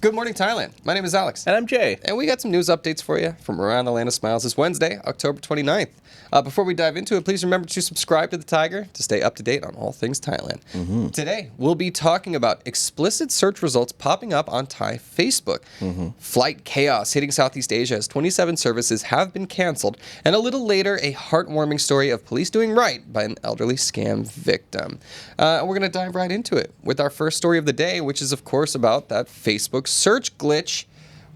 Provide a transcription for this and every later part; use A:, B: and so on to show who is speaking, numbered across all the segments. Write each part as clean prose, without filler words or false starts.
A: Good morning, Thailand. My name is Alex.
B: And I'm Jay.
A: And we got some news updates for you from around the land of smiles this Wednesday, October 29th. Before we dive into it, please remember to subscribe to the Thaiger to stay up to date on all things Thailand. Mm-hmm. Today, we'll be talking about explicit search results popping up on Thai Facebook. Mm-hmm. Flight chaos hitting Southeast Asia as 27 services have been canceled. And a little later, a heartwarming story of police doing right by an elderly scam victim. And we're going to dive right into it with our first story of the day, which is, of course, about that Facebook search glitch,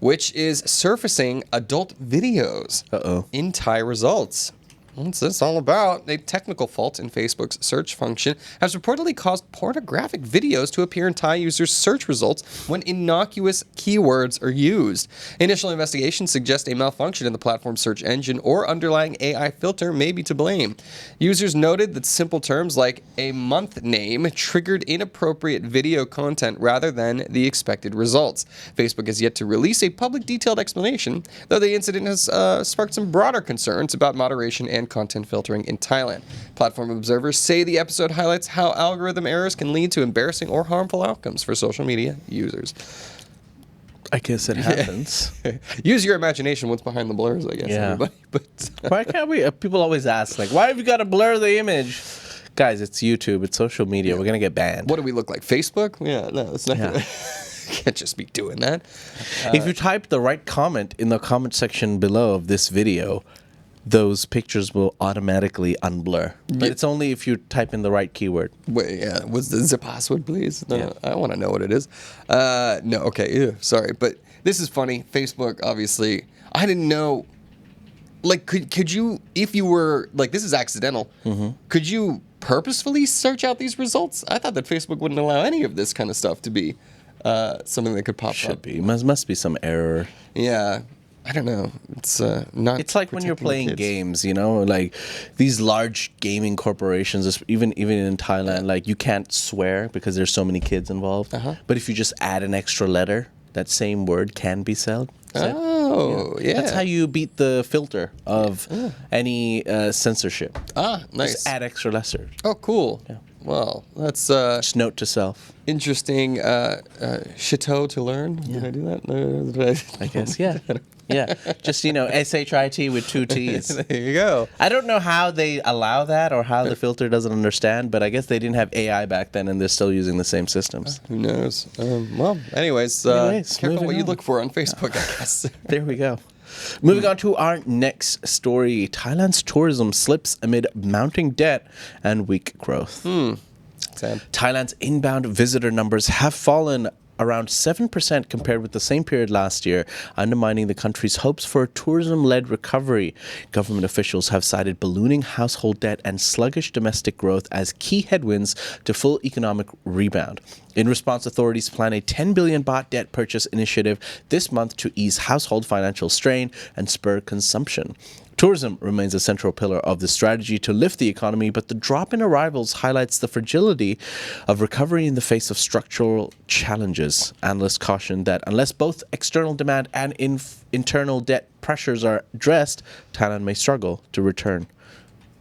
A: which is surfacing adult videos in Thai results. What's this all about? A technical fault in Facebook's search function has reportedly caused pornographic videos to appear in Thai users' search results when innocuous keywords are used. Initial investigations suggest a malfunction in the platform's search engine or underlying AI filter may be to blame. Users noted that simple terms like a month name triggered inappropriate video content rather than the expected results. Facebook has yet to release a public detailed explanation, though the incident has sparked some broader concerns about moderation and content filtering in Thailand. Platform observers say the episode highlights how algorithm errors can lead to embarrassing or harmful outcomes for social media users.
B: I guess it happens.
A: Use your imagination. What's behind the blurs, I guess, everybody. But
B: why can't we? People always ask, like, why have you got to blur the image? Guys, it's YouTube. It's social media. We're going to get banned.
A: What do we look like? Facebook? Yeah, no, it's not. Yeah. Can't just be doing that.
B: If you type the right comment in the comment section below of this video, those pictures will automatically unblur. But it's only if you type in the right keyword.
A: Wait, yeah. What's the password, please? No, I want to know what it is. No, okay. Ew, sorry. But this is funny. Facebook, obviously. I didn't know. Like, could you, if you were, like, this is accidental, could you purposefully search out these results? I thought that Facebook wouldn't allow any of this kind of stuff to be something that could pop up.
B: Should be. Must be some error.
A: Yeah. I don't know. It's not.
B: It's like when you're playing games, you know, like these large gaming corporations. Even in Thailand, like you can't swear because there's so many kids involved. But if you just add an extra letter, that same word can be said.
A: Yeah.
B: That's how you beat the filter of any censorship.
A: Nice.
B: Just add extra letters.
A: Oh, cool. Yeah. Well, that's just
B: note to self.
A: Interesting chateau to learn. Did I do that?
B: I guess, yeah. Yeah, just, SHIT with 2 T's.
A: There you go.
B: I don't know how they allow that or how the filter doesn't understand, but I guess they didn't have AI back then and they're still using the same systems.
A: Who knows? Anyways, careful what you look for on Facebook, I guess.
B: There we go. Moving on to our next story. Thailand's tourism slips amid mounting debt and weak growth.
A: Sad.
B: Thailand's inbound visitor numbers have fallen around 7% compared with the same period last year, undermining the country's hopes for a tourism-led recovery. Government officials have cited ballooning household debt and sluggish domestic growth as key headwinds to full economic rebound. In response, authorities plan a 10 billion baht debt purchase initiative this month to ease household financial strain and spur consumption. Tourism remains a central pillar of the strategy to lift the economy, but the drop in arrivals highlights the fragility of recovery in the face of structural challenges. Analysts caution that unless both external demand and internal debt pressures are addressed, Thailand may struggle to return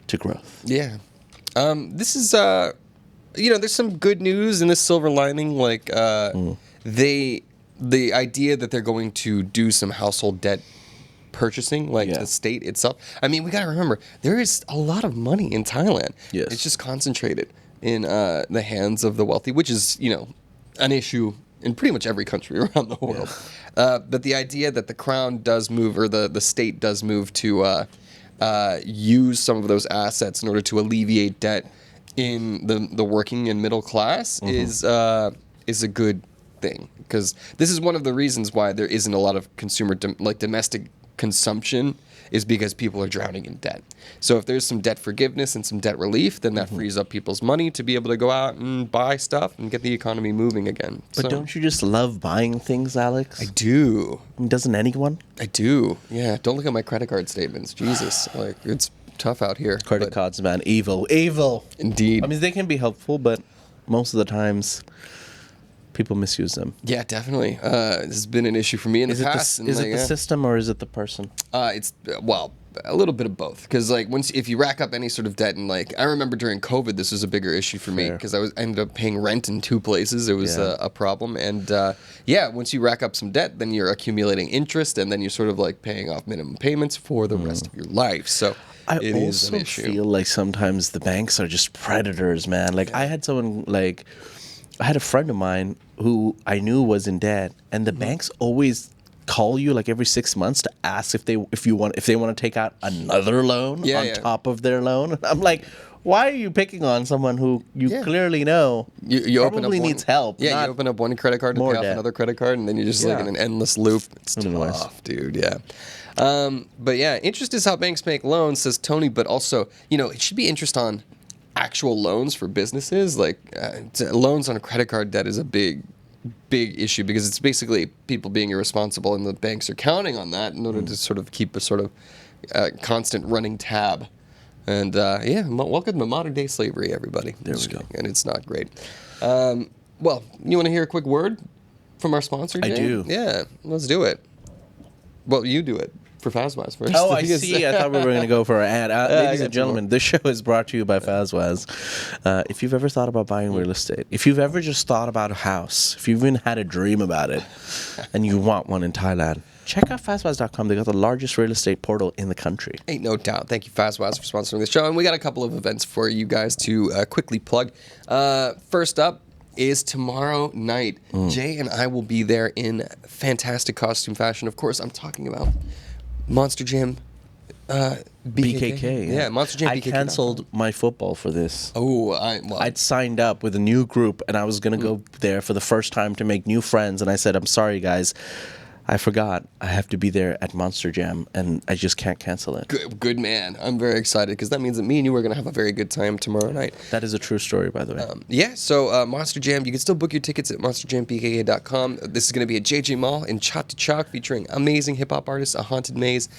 B: to growth.
A: Yeah. This is, there's some good news in this silver lining. Like, the idea that they're going to do some household debt purchasing, like the state itself. I mean, we got to remember, there is a lot of money in Thailand.
B: Yes.
A: It's just concentrated in the hands of the wealthy, which is, an issue in pretty much every country around the world. But the idea that the crown does move, or the state does move to use some of those assets in order to alleviate debt in the working and middle class is a good thing. Because this is one of the reasons why there isn't a lot of consumer, domestic consumption, is because people are drowning in debt. So if there's some debt forgiveness and some debt relief, then that frees up people's money to be able to go out and buy stuff and get the economy moving again.
B: But don't you just love buying things, Alex?
A: I do.
B: Doesn't anyone?
A: I do. Yeah. Don't look at my credit card statements. Jesus. It's tough out here.
B: Credit cards, man. Evil.
A: Indeed.
B: I mean, they can be helpful, but most of the times people misuse them.
A: Yeah, definitely. This has been an issue for me in the past.
B: Is it the system or is it the person?
A: It's well, a little bit of both. Because like if you rack up any sort of debt, and like I remember during COVID, this was a bigger issue for me because I ended up paying rent in 2 places. It was a problem, and once you rack up some debt, then you're accumulating interest, and then you're sort of like paying off minimum payments for the rest of your life. So. It is an issue.
B: Feel like sometimes the banks are just predators, man. Like I had a friend of mine who I knew was in debt, and the banks always call you like every 6 months to ask if they want to take out another loan on top of their loan. And I'm like, why are you picking on someone who you clearly know
A: you
B: probably needs help?
A: Yeah, you open up one credit card to pay off another credit card, and then you're just like in an endless loop. It's tough, dude. Yeah. But yeah, interest is how banks make loans, says Tony. But also, it should be interest on actual loans for businesses. Like loans on a credit card debt is a big issue because it's basically people being irresponsible, and the banks are counting on that in order to sort of keep a sort of constant running tab. And welcome to modern day slavery, everybody.
B: There we go.
A: And it's not great. Well, you want to hear a quick word from our sponsor, Jay?
B: I do.
A: Yeah, let's do it. Well, you do it for Fazwaz first.
B: Oh, I see. I thought we were going to go for our ad. Ladies and gentlemen, this show is brought to you by Fazwaz. If you've ever thought about buying real estate, if you've ever just thought about a house, if you've even had a dream about it, and you want one in Thailand, check out Fazwaz.com. They got the largest real estate portal in the country.
A: Ain't no doubt. Thank you, Fazwaz, for sponsoring the show. And we got a couple of events for you guys to quickly plug. First up is tomorrow night. Jay and I will be there in fantastic costume fashion. Of course, I'm talking about Monster Jam
B: BKK.
A: Yeah, Monster Jam BKK.
B: I canceled my football for this.
A: Oh,
B: I'd signed up with a new group, and I was going to go there for the first time to make new friends, and I said, I'm sorry, guys. I forgot. I have to be there at Monster Jam, and I just can't cancel it.
A: Good man. I'm very excited because that means that me and you are going to have a very good time tomorrow night.
B: That is a true story, by the way.
A: So Monster Jam, you can still book your tickets at monsterjambkk.com. This is going to be at JJ Mall in Chatuchak, featuring amazing hip-hop artists, a haunted maze,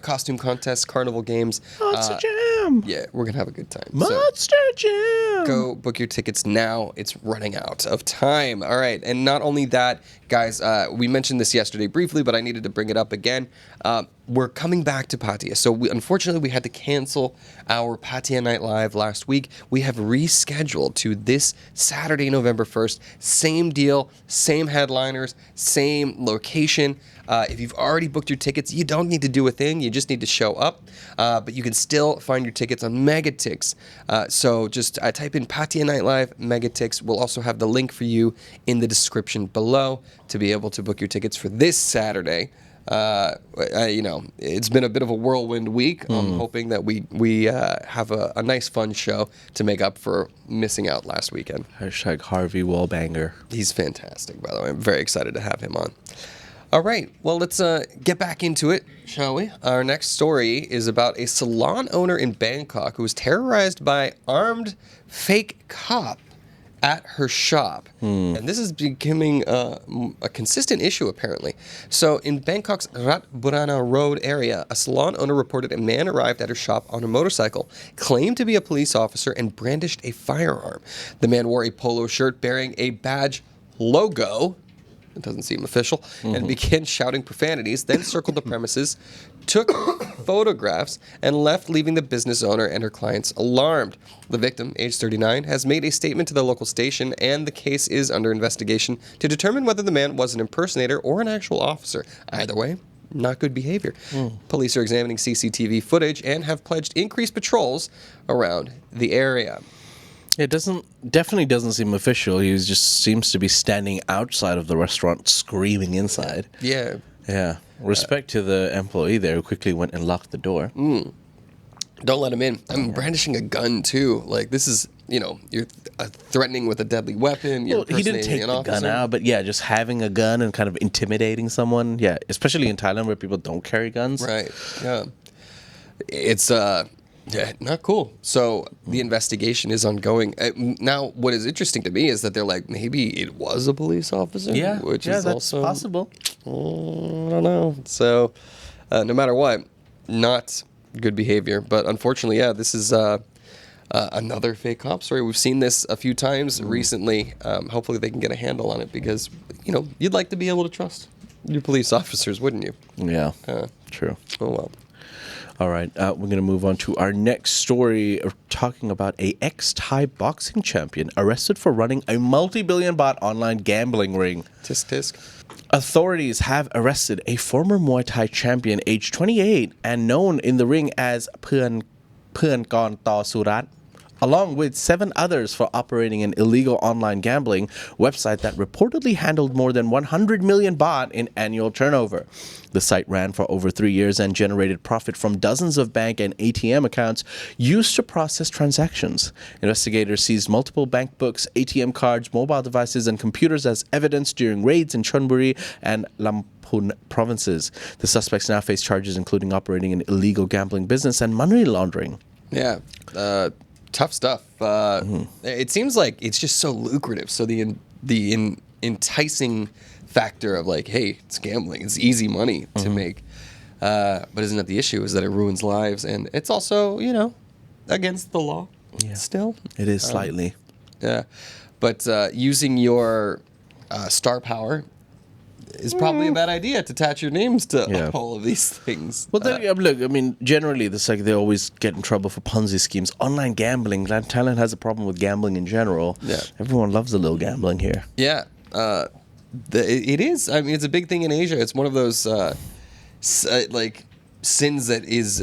A: costume contests, carnival games.
B: Monster Jam!
A: Yeah, we're going to have a good time.
B: Monster Jam!
A: Go book your tickets now. It's running out of time. All right, and not only that, guys, we mentioned this yesterday briefly, but I needed to bring it up again. We're coming back to Pattaya. So unfortunately, we had to cancel our Pattaya Night Live last week. We have rescheduled to this Saturday, November 1st. Same deal, same headliners, same location. If you've already booked your tickets, you don't need to do a thing. You just need to show up. But you can still find your tickets on Megatix. So just type in Pattaya Night Live, Megatix. We'll also have the link for you in the description below to be able to book your tickets for this Saturday. It's been a bit of a whirlwind week. I'm hoping that we have a nice, fun show to make up for missing out last weekend.
B: Hashtag Harvey Wallbanger.
A: He's fantastic, by the way. I'm very excited to have him on. All right, well, let's get back into it, shall we? Our next story is about a salon owner in Bangkok who was terrorized by armed fake cop at her shop. And this is becoming a consistent issue, apparently. So in Bangkok's Rat Burana Road area, a salon owner reported a man arrived at her shop on a motorcycle, claimed to be a police officer, and brandished a firearm. The man wore a polo shirt bearing a badge logo. It doesn't seem official, and began shouting profanities, then circled the premises, took photographs, and left, leaving the business owner and her clients alarmed. The victim, age 39, has made a statement to the local station, and the case is under investigation to determine whether the man was an impersonator or an actual officer. Either way, not good behavior. Police are examining CCTV footage and have pledged increased patrols around the area.
B: It definitely doesn't seem official. He just seems to be standing outside of the restaurant screaming inside.
A: Yeah.
B: Yeah. Respect to the employee there who quickly went and locked the door.
A: Don't let him in. I'm brandishing a gun, too. Like, this is, you're threatening with a deadly weapon. You're
B: He didn't take the gun out, but yeah, just having a gun and kind of intimidating someone. Yeah, especially in Thailand where people don't carry guns.
A: Right, yeah. It's, not cool. So the investigation is ongoing. Now, what is interesting to me is that they're like, maybe it was a police officer.
B: Yeah,
A: which is
B: that's
A: also
B: possible.
A: I don't know. So, no matter what, not good behavior. But unfortunately, this is another fake cop story. We've seen this a few times recently. Hopefully they can get a handle on it because, you'd like to be able to trust your police officers, wouldn't you?
B: Yeah, true.
A: Oh, well.
B: All right, we're going to move on to our next story, talking about a ex-Thai boxing champion arrested for running a multi-billion-baht online gambling ring.
A: Tisk tisk.
B: Authorities have arrested a former Muay Thai champion, aged 28, and known in the ring as Phön Kon Taw Surat, along with 7 others for operating an illegal online gambling website that reportedly handled more than 100 million baht in annual turnover. The site ran for over 3 years and generated profit from dozens of bank and ATM accounts used to process transactions. Investigators seized multiple bank books, ATM cards, mobile devices, and computers as evidence during raids in Chonburi and Lamphun provinces. The suspects now face charges including operating an illegal gambling business and money laundering.
A: Yeah. Tough stuff. It seems like it's just so lucrative. So the enticing factor of like, hey, it's gambling. It's easy money to make. But isn't that the issue? Is that it ruins lives, and it's also against the law. Yeah. Still,
B: it is slightly.
A: Yeah, but using your star power is probably a bad idea to attach your names to all of these things.
B: Well, look, I mean, generally, they always get in trouble for Ponzi schemes. Online gambling, Thailand has a problem with gambling in general. Yeah. Everyone loves a little gambling here.
A: Yeah. It is. I mean, it's a big thing in Asia. It's one of those, sins that is,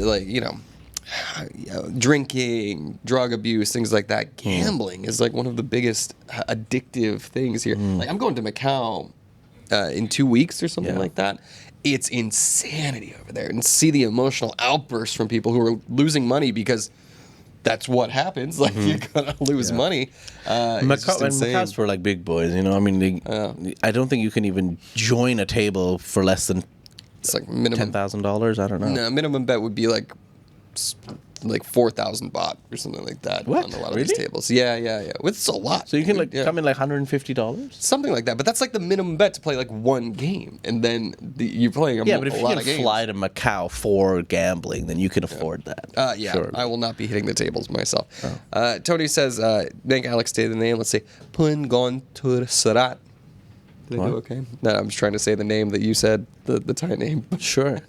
A: drinking, drug abuse, things like that. Gambling is, one of the biggest addictive things here. Like, I'm going to Macau in 2 weeks or something like that. It's insanity over there, and see the emotional outbursts from people who are losing money because that's what happens. Like you're gonna lose money.
B: Macau's for big boys, I mean, I don't think you can even join a table for less than
A: minimum
B: $10,000. I don't know.
A: No, minimum bet would be like 4,000 baht or something like that
B: what?
A: on a lot of these tables. Yeah. It's a lot.
B: So you can come in $150?
A: Something like that. But that's the minimum bet to play one game. And then you're playing a lot of games.
B: Yeah, but if you can fly to Macau for gambling, then you can afford that.
A: Sure. I will not be hitting the tables myself. Oh. Tony says, make Alex say the name. Let's say Phön Kon Taw Surat. Did I do okay? No, I'm just trying to say the name that you said, the Thai name.
B: Sure.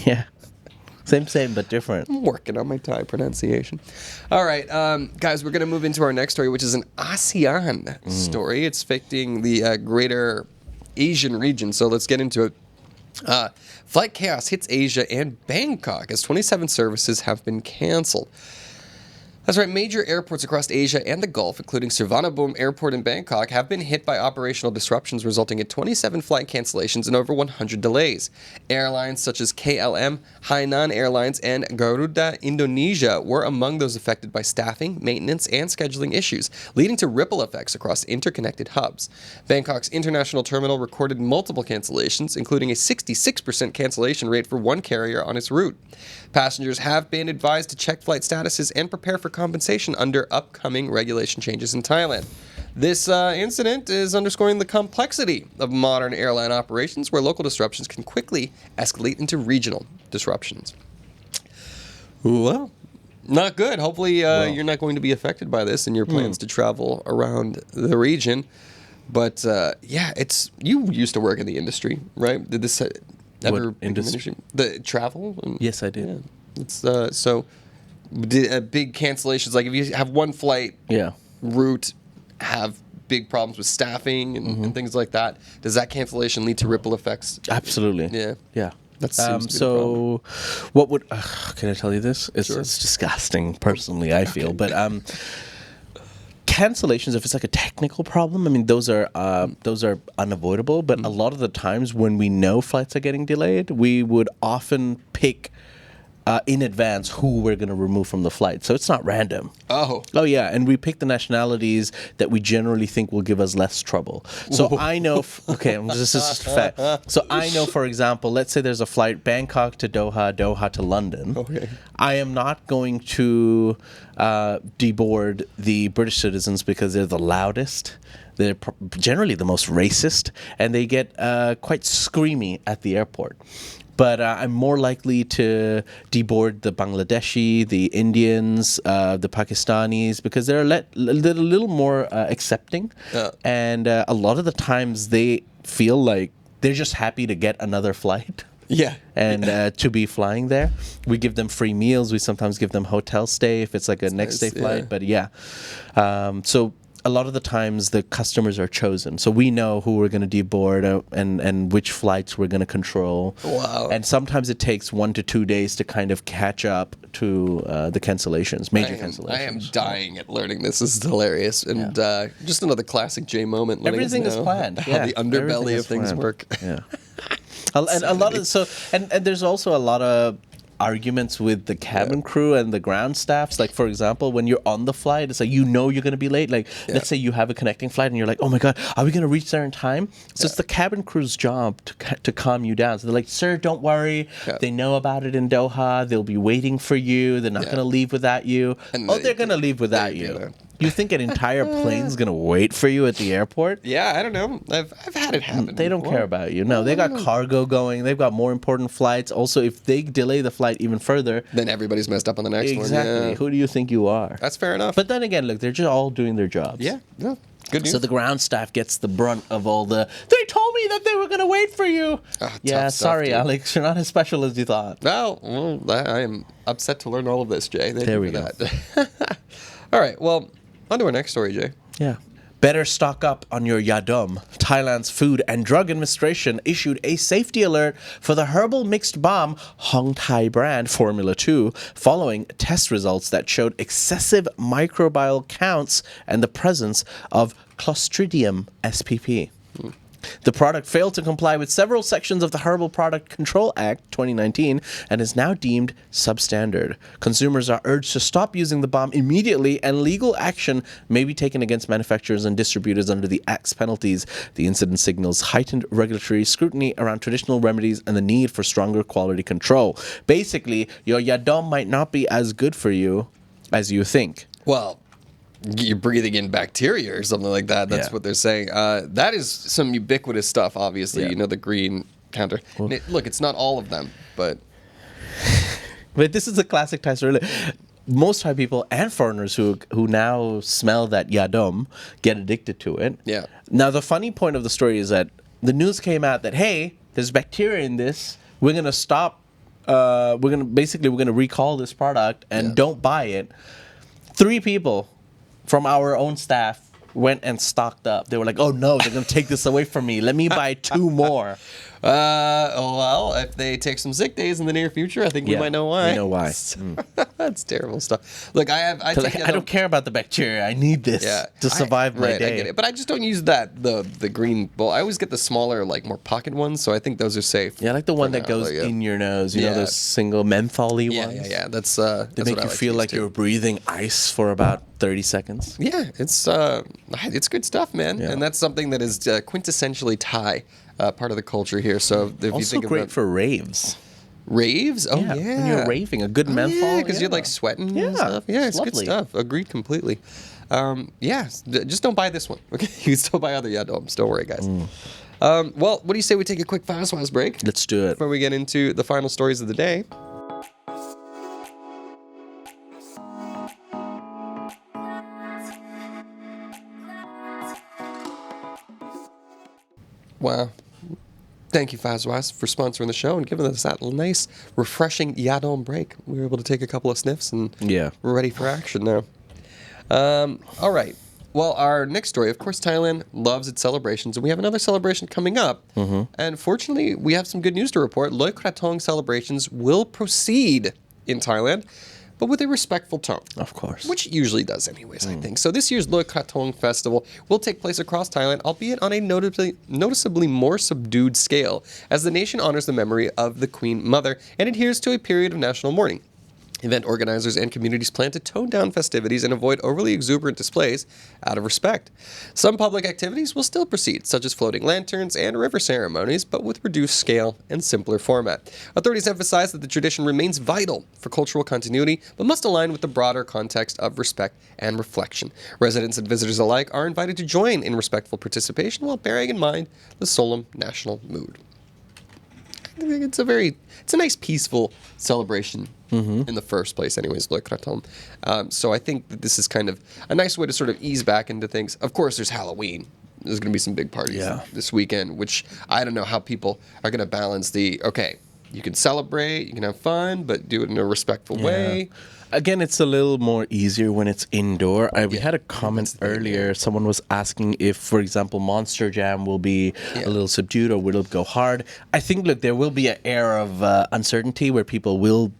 B: Yeah. Same, but different.
A: I'm working on my Thai pronunciation. All right, guys, we're going to move into our next story, which is an ASEAN story. It's affecting the greater Asian region, so let's get into it. Flight chaos hits Asia and Bangkok as 27 services have been canceled. That's right, major airports across Asia and the Gulf, including Suvarnabhumi Airport in Bangkok, have been hit by operational disruptions, resulting in 27 flight cancellations and over 100 delays. Airlines such as KLM, Hainan Airlines, and Garuda Indonesia were among those affected by staffing, maintenance, and scheduling issues, leading to ripple effects across interconnected hubs. Bangkok's international terminal recorded multiple cancellations, including a 66% cancellation rate for one carrier on its route. Passengers have been advised to check flight statuses and prepare for compensation under upcoming regulation changes in Thailand. This incident is underscoring the complexity of modern airline operations, where local disruptions can quickly escalate into regional disruptions. Well, not good. Hopefully you're not going to be affected by this in your plans to travel around the region. But it's you used to work in the industry, right? Did this ever
B: industry?
A: The travel?
B: Yes, I did.
A: Yeah. It's so big cancellations. Like if you have one flight route have big problems with staffing and things like that, does that cancellation lead to ripple effects?
B: Absolutely.
A: Yeah. That seems
B: so what would can I tell you this? It's disgusting personally, I feel. But cancellations, if it's a technical problem, I mean those are unavoidable, but a lot of the times when we know flights are getting delayed, we would often pick in advance who we're going to remove from the flight. So it's not random. Oh, yeah. And we pick the nationalities that we generally think will give us less trouble. So I know, this is just a fact. So I know, for example, let's say there's a flight Bangkok to Doha, Doha to London. Okay. I am not going to deboard the British citizens because they're the loudest. They're generally the most racist, and they get quite screamy at the airport. But I'm more likely to deboard the Bangladeshi, the Indians, the Pakistanis, because they're a little more accepting. And a lot of the times they feel like they're just happy to get another flight.
A: Yeah.
B: And to be flying there. We give them free meals. We sometimes give them hotel stay if it's like a next day flight. But so a lot of the times the customers are chosen. So we know who we're going to deboard and which flights we're going to control.
A: Wow.
B: And sometimes it takes 1 to 2 days to kind of catch up to the cancellations, major cancellations.
A: I am dying at learning this. This is hilarious. And just another classic Jay moment.
B: Everything is planned.
A: How the underbelly of things work.
B: Yeah. And a lot of and there's also a lot of arguments with the cabin crew and the ground staffs. Like, for example, when you're on the flight, it's like you're going to be late. Like, let's say you have a connecting flight and you're like, oh my God, are we going to reach there in time? So it's the cabin crew's job to calm you down. So they're like, sir, don't worry. They know about it in Doha. They'll be waiting for you. They're not going to leave without you. And they're going to leave without you. You think an entire plane's going to wait for you at the airport?
A: Yeah, I don't know. I've had it happen.
B: They don't care about you. No, they got cargo going. They've got more important flights. Also, if they delay the flight even further,
A: then everybody's messed up on the next one.
B: Exactly. Who do you think you are?
A: That's fair enough.
B: But then again, look, they're just all doing their jobs.
A: Yeah. No. Good news.
B: So the ground staff gets the brunt of all the, they told me that they were going to wait for you. Sorry, Alex. You're not as special as you thought.
A: Well, I am upset to learn all of this, Jay. Thank
B: there
A: you
B: we
A: for
B: go.
A: That. All right. Well, on to our next story, Jay.
B: Yeah. Better stock up on your yadom. Thailand's Food and Drug Administration issued a safety alert for the herbal mixed balm Hong Thai brand Formula 2 following test results that showed excessive microbial counts and the presence of Clostridium spp. The product failed to comply with several sections of the Herbal Product Control Act 2019 and is now deemed substandard. Consumers are urged to stop using the balm immediately, and legal action may be taken against manufacturers and distributors under the Act's penalties. The incident signals heightened regulatory scrutiny around traditional remedies and the need for stronger quality control. Basically, your yadom might not be as good for you as you think.
A: Well, you're breathing in bacteria or something like that. That's what they're saying. That is some ubiquitous stuff, obviously. You know, the green counter. Well, look, it's not all of them, but...
B: But this is a classic Thai story. Most Thai people and foreigners who now smell that yadom get addicted to it.
A: Yeah.
B: Now, the funny point of the story is that the news came out that, hey, there's bacteria in this. We're going to stop. We're going to recall this product and don't buy it. 3 people from our own staff went and stocked up. They were like, oh no, they're going to take this away from me. Let me buy 2 more.
A: Well, if they take some sick days in the near future, I think we might know why.
B: We know why.
A: That's terrible stuff. Look, I
B: don't care about the bacteria. I need this to survive my day.
A: I get it. But I just don't use the green bowl. I always get the smaller, like more pocket ones, so I think those are safe.
B: Yeah, I like the one that goes in your nose. You know, those single mentholy ones?
A: Yeah. That's
B: they make you feel like you're breathing ice for about 30 seconds.
A: Yeah, it's good stuff, man. Yeah. And that's something that is quintessentially Thai. Part of the culture here. So if
B: also
A: you think
B: great for raves.
A: Raves? Oh yeah.
B: When you're raving, a good menthol.
A: Yeah, because you're like sweating and stuff. Yeah, it's lovely. Good stuff. Agreed completely. Just don't buy this one. Okay, you can still buy other yadoms. Don't worry, guys. Well, what do you say we take a quick fast break?
B: Let's do it.
A: Before we get into the final stories of the day. Wow. Thank you, Fazwaz, for sponsoring the show and giving us that nice, refreshing yadom break. We were able to take a couple of sniffs and we're ready for action now. All right. Well, our next story, of course, Thailand loves its celebrations, and we have another celebration coming up. And fortunately, we have some good news to report. Loy Krathong celebrations will proceed in Thailand, but with a respectful tone.
B: Of course.
A: Which it usually does anyways, I think. So this year's Loy Krathong Festival will take place across Thailand, albeit on a noticeably more subdued scale, as the nation honors the memory of the Queen Mother and adheres to a period of national mourning. Event organizers and communities plan to tone down festivities and avoid overly exuberant displays out of respect. Some public activities will still proceed, such as floating lanterns and river ceremonies, but with reduced scale and simpler format. Authorities emphasize that the tradition remains vital for cultural continuity, but must align with the broader context of respect and reflection. Residents and visitors alike are invited to join in respectful participation while bearing in mind the solemn national mood. it's a nice peaceful celebration in the first place, anyways, Loy Krathong. So I think that this is kind of a nice way to sort of ease back into things. Of course, there's Halloween. There's going to be some big parties this weekend, which I don't know how people are going to balance you can celebrate, you can have fun, but do it in a respectful way.
B: Again, it's a little more easier when it's indoor. We had a comment earlier. Someone was asking if, for example, Monster Jam will be a little subdued or will it go hard. I think, look, there will be an air of uncertainty where people will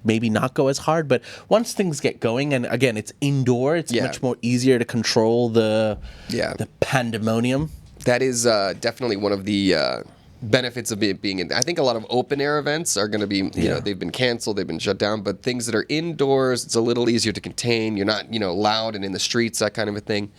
B: maybe not go as hard. But once things get going, and again, it's indoor, it's much more easier to control the pandemonium.
A: That is definitely one of the benefits of it being in. I think a lot of open air events are going to be, they've been canceled, they've been shut down, but things that are indoors, it's a little easier to contain. You're not, loud and in the streets, that kind of a thing.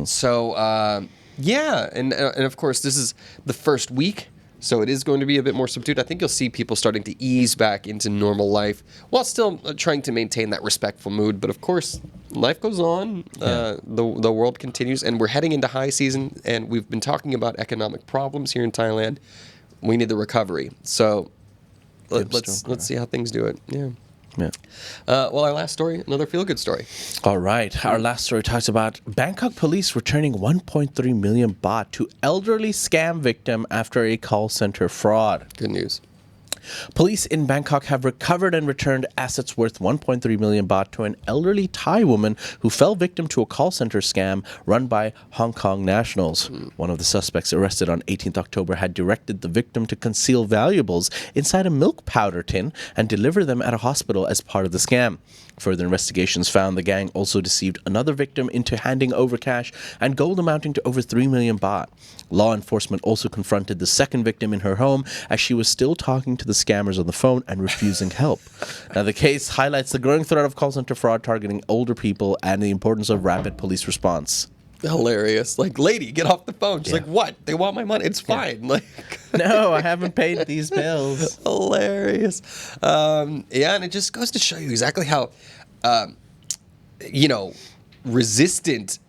A: So, and of course, this is the first week, so it is going to be a bit more subdued. I think you'll see people starting to ease back into normal life while still trying to maintain that respectful mood. But of course, life goes on. The world continues, and we're heading into high season, and we've been talking about economic problems here in Thailand. We need the recovery. So let's see how things do it. Well, our last story, another feel-good story.
B: All right. Our last story talks about Bangkok police returning 1.3 million baht to elderly scam victim after a call center fraud.
A: Good news.
B: Police in Bangkok have recovered and returned assets worth 1.3 million baht to an elderly Thai woman who fell victim to a call center scam run by Hong Kong nationals. One of the suspects arrested on 18th October had directed the victim to conceal valuables inside a milk powder tin and deliver them at a hospital as part of the scam. Further investigations found the gang also deceived another victim into handing over cash and gold amounting to over 3 million baht. Law enforcement also confronted the second victim in her home as she was still talking to the scammers on the phone and refusing help. Now, the case highlights the growing threat of call center fraud targeting older people and the importance of rapid police response.
A: Hilarious. Like, lady, get off the phone. She's like, what? They want my money. It's fine. Like,
B: no, I haven't paid these bills.
A: Hilarious. And it just goes to show you exactly how, resistant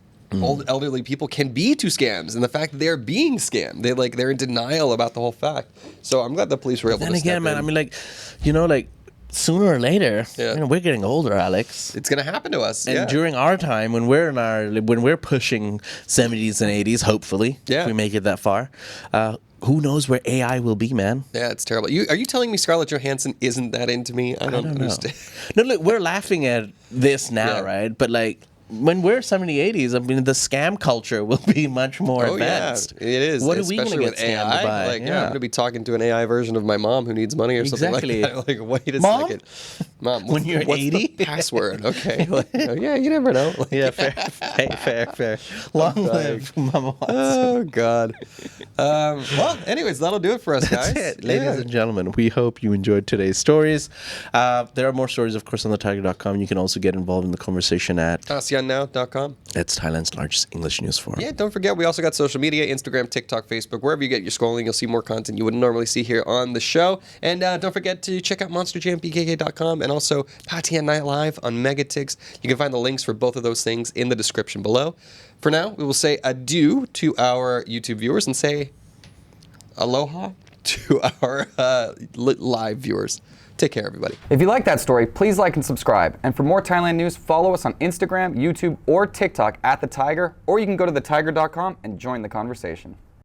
A: old elderly people can be to scams, and the fact that they're being scammed. They're in denial about the whole fact. So I'm glad the police were able to step in.
B: Then again, man, I mean, sooner or later, we're getting older, Alex.
A: It's gonna happen to us.
B: And during our time, when we're pushing 70s and 80s, hopefully, if we make it that far, who knows where AI will be, man? Yeah,
A: it's terrible. Are you telling me Scarlett Johansson isn't that into me? I don't understand.
B: No, look, we're laughing at this now, right? But when we're 70s, 80s, I mean, the scam culture will be much more advanced.
A: Yeah, it is.
B: What are we going to get scammed by?
A: I'm going to be talking to an AI version of my mom who needs money or something like that. Wait a second. Mom,
B: when you're 80?
A: What's the password? Okay. You never know.
B: Fair. Long live Mama Watson.
A: Oh, God. Well, anyways, that'll do it for us, guys.
B: That's it, ladies and gentlemen. We hope you enjoyed today's stories. There are more stories, of course, on thetiger.com. You can also get involved in the conversation at
A: AsianNow.com.
B: It's Thailand's largest English news forum.
A: Yeah, don't forget, we also got social media, Instagram, TikTok, Facebook. Wherever you get your scrolling, you'll see more content you wouldn't normally see here on the show. And don't forget to check out MonsterJamPKK.com and also Patian Night Live on Megatix. You can find the links for both of those things in the description below. For now, we will say adieu to our YouTube viewers and say aloha to our live viewers. Take care, everybody.
C: If you like that story, please like and subscribe. And for more Thailand news, follow us on Instagram, YouTube, or TikTok at The Thaiger, or you can go to thetiger.com and join the conversation.